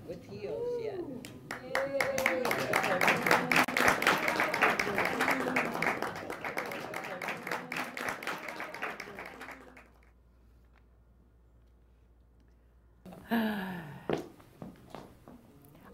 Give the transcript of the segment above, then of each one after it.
With heels, yeah.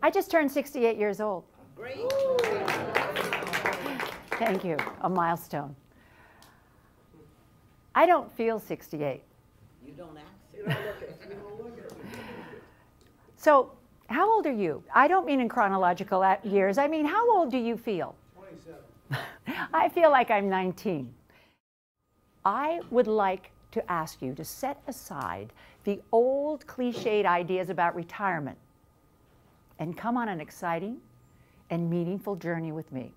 I just turned 68 years old. Great. Thank you, a milestone. I don't feel 68. You don't act. So, how old are you? I don't mean in chronological years. I mean, how old do you feel? 27. I feel like I'm 19. I would like to ask you to set aside the old cliched ideas about retirement and come on an exciting and meaningful journey with me.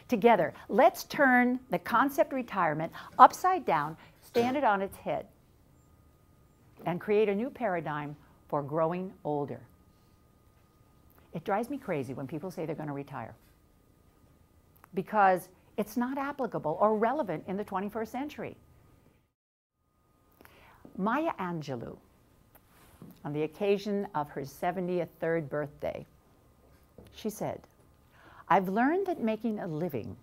Together, let's turn the concept retirement upside down, stand it on its head, and create a new paradigm for growing older. It drives me crazy when people say they're going to retire, because it's not applicable or relevant in the 21st century. Maya Angelou, on the occasion of her 73rd birthday, she said, "I've learned that making a living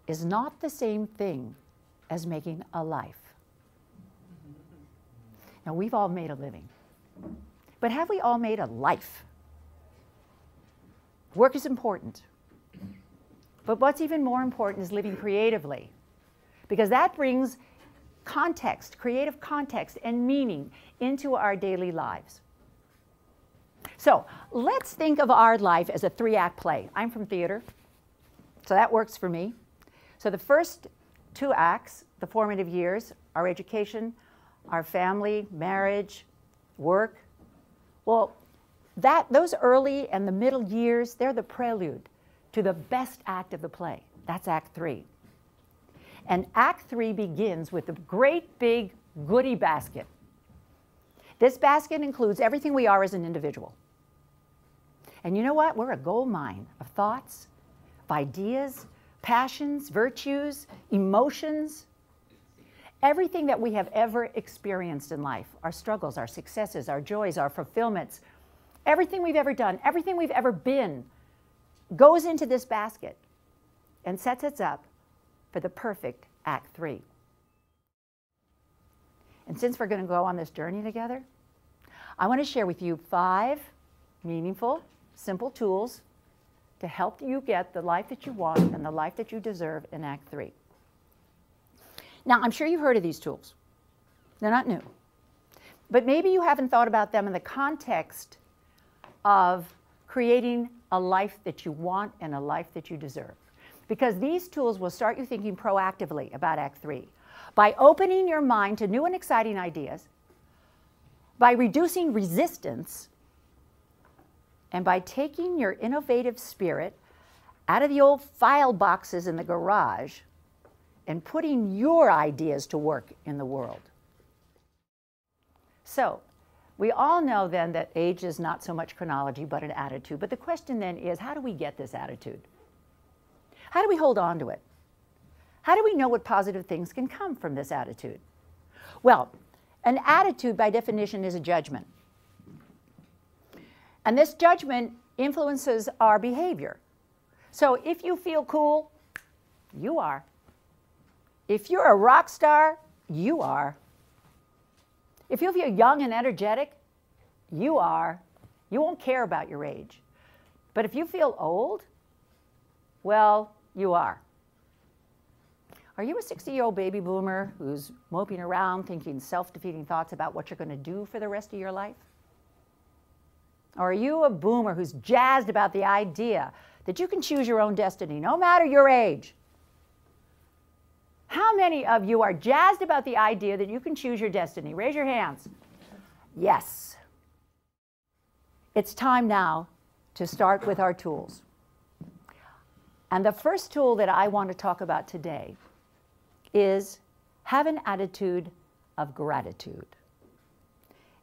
is not the same thing as making a life." Now, we've all made a living, but have we all made a life? Work is important, but what's even more important is living creatively, because that brings context, creative context and meaning into our daily lives. So let's think of our life as a 3-act play. I'm from theater, so that works for me. So the first 2 acts, the formative years, our education, our family, marriage, work, well, those early and the middle years, they're the prelude to the best act of the play. That's Act 3. And Act 3 begins with a great big goodie basket. This basket includes everything we are as an individual. And you know what? We're a gold mine of thoughts, of ideas, passions, virtues, emotions, everything that we have ever experienced in life, our struggles, our successes, our joys, our fulfillments, everything we've ever done, everything we've ever been goes into this basket and sets us up for the perfect Act 3. And since we're going to go on this journey together, I want to share with you 5 meaningful, simple tools to help you get the life that you want and the life that you deserve in Act 3. Now, I'm sure you've heard of these tools. They're not new. But maybe you haven't thought about them in the context of creating a life that you want and a life that you deserve. Because these tools will start you thinking proactively about Act 3 by opening your mind to new and exciting ideas, by reducing resistance, and by taking your innovative spirit out of the old file boxes in the garage and putting your ideas to work in the world. So, we all know then that age is not so much chronology but an attitude. But the question then is, how do we get this attitude? How do we hold on to it? How do we know what positive things can come from this attitude? Well, an attitude by definition is a judgment. And this judgment influences our behavior. So if you feel cool, you are. If you're a rock star, you are. If you feel young and energetic, you are. You won't care about your age. But if you feel old, well, you are. Are you a 60-year-old baby boomer who's moping around thinking self-defeating thoughts about what you're going to do for the rest of your life? Or are you a boomer who's jazzed about the idea that you can choose your own destiny, no matter your age? How many of you are jazzed about the idea that you can choose your destiny? Raise your hands. Yes. It's time now to start with our tools. And the first tool that I want to talk about today is have an attitude of gratitude.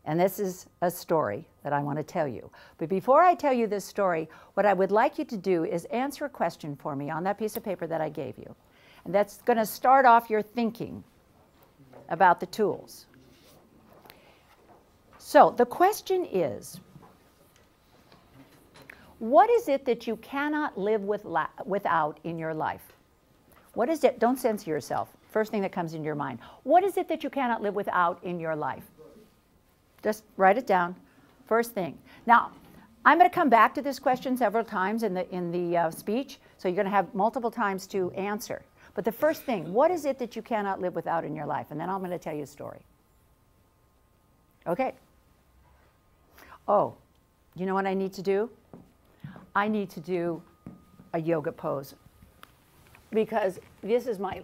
And this is a story that I want to tell you. But before I tell you this story, what I would like you to do is answer a question for me on that piece of paper that I gave you. And that's going to start off your thinking about the tools. So the question is, what is it that you cannot live without in your life? What is it? Don't censor yourself. First thing that comes into your mind. What is it that you cannot live without in your life? Just write it down. First thing. Now, I'm going to come back to this question several times in the speech, so you're going to have multiple times to answer. But the first thing, what is it that you cannot live without in your life? And then I'm going to tell you a story. Okay. Oh, you know what I need to do? I need to do a yoga pose, because this is my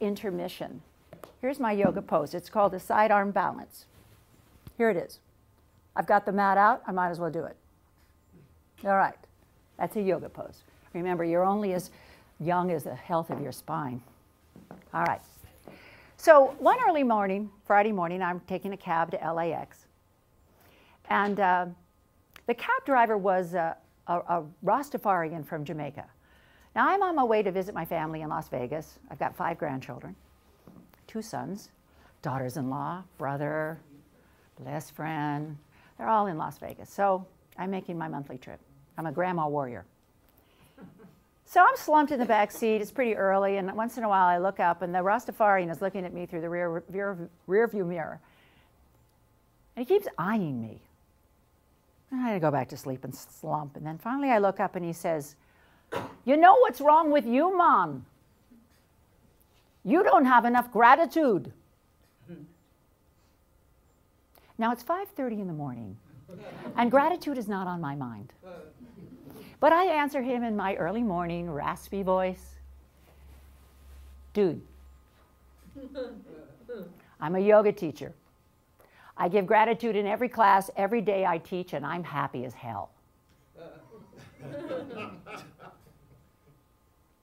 intermission. Here's my yoga pose. It's called a side arm balance. Here it is. I've got the mat out. I might as well do it. All right. That's a yoga pose. Remember, you're only as young as the health of your spine. All right. So one early morning, Friday morning, I'm taking a cab to LAX. And the cab driver was a Rastafarian from Jamaica. Now, I'm on my way to visit my family in Las Vegas. I've got 5 grandchildren, 2 sons, daughters-in-law, brother, best friend. They're all in Las Vegas. So I'm making my monthly trip. I'm a grandma warrior. So I'm slumped in the back seat. It's pretty early, and once in a while I look up, and the Rastafarian is looking at me through the rear view mirror. And he keeps eyeing me. And I had to go back to sleep and slump. And then finally I look up and he says, "You know what's wrong with you, Mom? You don't have enough gratitude." Now it's 5:30 in the morning, and gratitude is not on my mind. But I answer him in my early morning, raspy voice. "Dude, I'm a yoga teacher. I give gratitude in every class, every day I teach, and I'm happy as hell."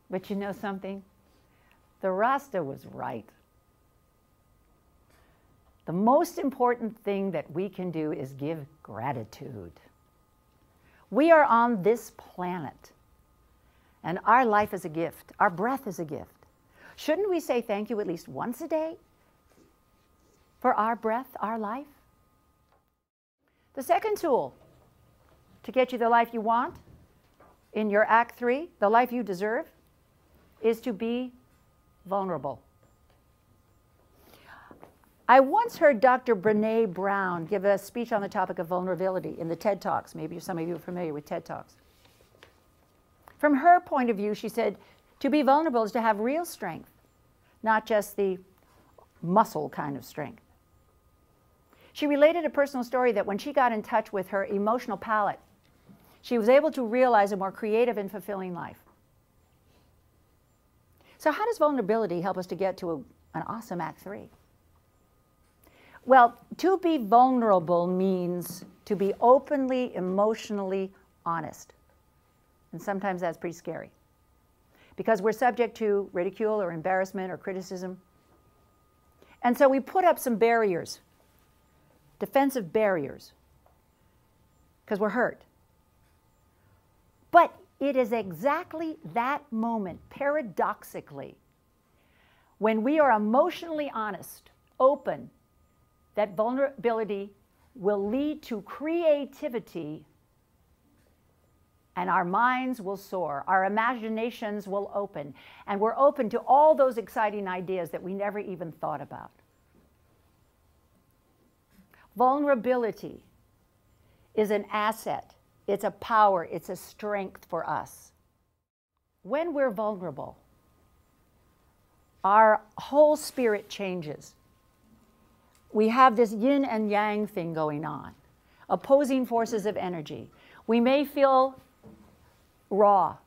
But you know something? The Rasta was right. The most important thing that we can do is give gratitude. We are on this planet, and our life is a gift. Our breath is a gift. Shouldn't we say thank you at least once a day for our breath, our life? The second tool to get you the life you want in your Act 3, the life you deserve, is to be vulnerable. I once heard Dr. Brené Brown give a speech on the topic of vulnerability in the TED Talks. Maybe some of you are familiar with TED Talks. From her point of view, she said, to be vulnerable is to have real strength, not just the muscle kind of strength. She related a personal story that when she got in touch with her emotional palette, she was able to realize a more creative and fulfilling life. So how does vulnerability help us to get to an awesome Act 3? Well, to be vulnerable means to be openly, emotionally honest. And sometimes that's pretty scary, because we're subject to ridicule or embarrassment or criticism. And so we put up some barriers, defensive barriers, because we're hurt. But it is exactly that moment, paradoxically, when we are emotionally honest, open, that vulnerability will lead to creativity, and our minds will soar, our imaginations will open, and we're open to all those exciting ideas that we never even thought about. Vulnerability is an asset, it's a power, it's a strength for us. When we're vulnerable, our whole spirit changes. We have this yin and yang thing going on, opposing forces of energy. We may feel raw,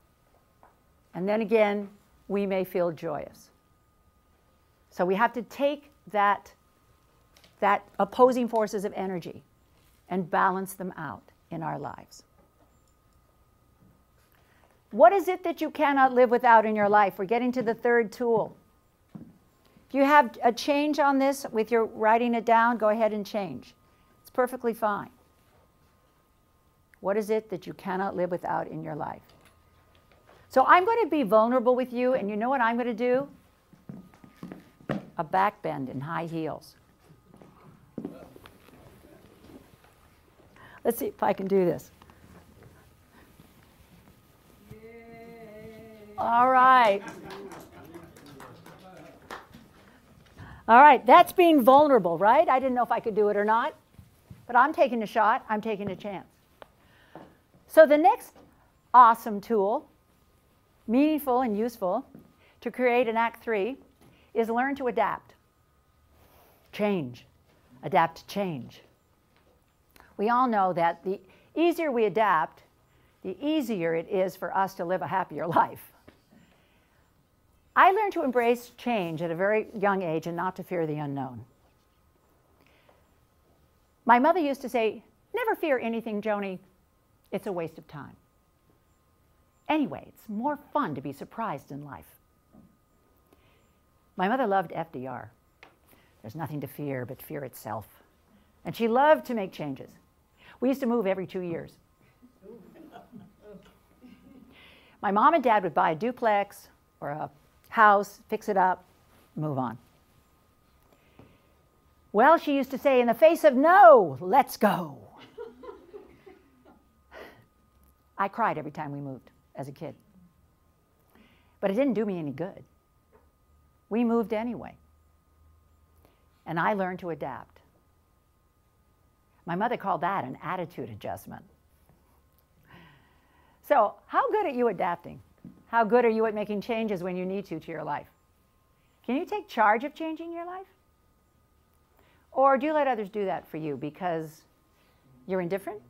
and then again, we may feel joyous. So we have to take that opposing forces of energy and balance them out in our lives. What is it that you cannot live without in your life? We're getting to the third tool. If you have a change on this with your writing it down, go ahead and change. It's perfectly fine. What is it that you cannot live without in your life? So I'm going to be vulnerable with you, and you know what I'm going to do? A back bend in high heels. Let's see if I can do this. All right. All right, that's being vulnerable, right? I didn't know if I could do it or not, but I'm taking a shot. I'm taking a chance. So the next awesome tool, meaningful and useful, to create an Act 3 is learn to adapt. Change. Adapt to change. We all know that the easier we adapt, the easier it is for us to live a happier life. I learned to embrace change at a very young age and not to fear the unknown. My mother used to say, "Never fear anything, Joni. It's a waste of time." Anyway, it's more fun to be surprised in life. My mother loved FDR. There's nothing to fear but fear itself. And she loved to make changes. We used to move every 2 years. My mom and dad would buy a duplex or a house, fix it up, move on. Well, she used to say, in the face of no, let's go. I cried every time we moved as a kid. But it didn't do me any good. We moved anyway. And I learned to adapt. My mother called that an attitude adjustment. So, how good are you adapting? How good are you at making changes when you need to your life? Can you take charge of changing your life? Or do you let others do that for you because you're indifferent,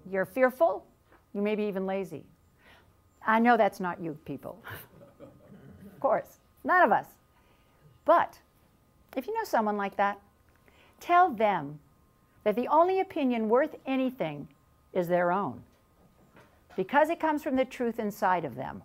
you're fearful, you may be even lazy? I know that's not you people. Of course, none of us. But if you know someone like that, tell them that the only opinion worth anything is their own, because it comes from the truth inside of them.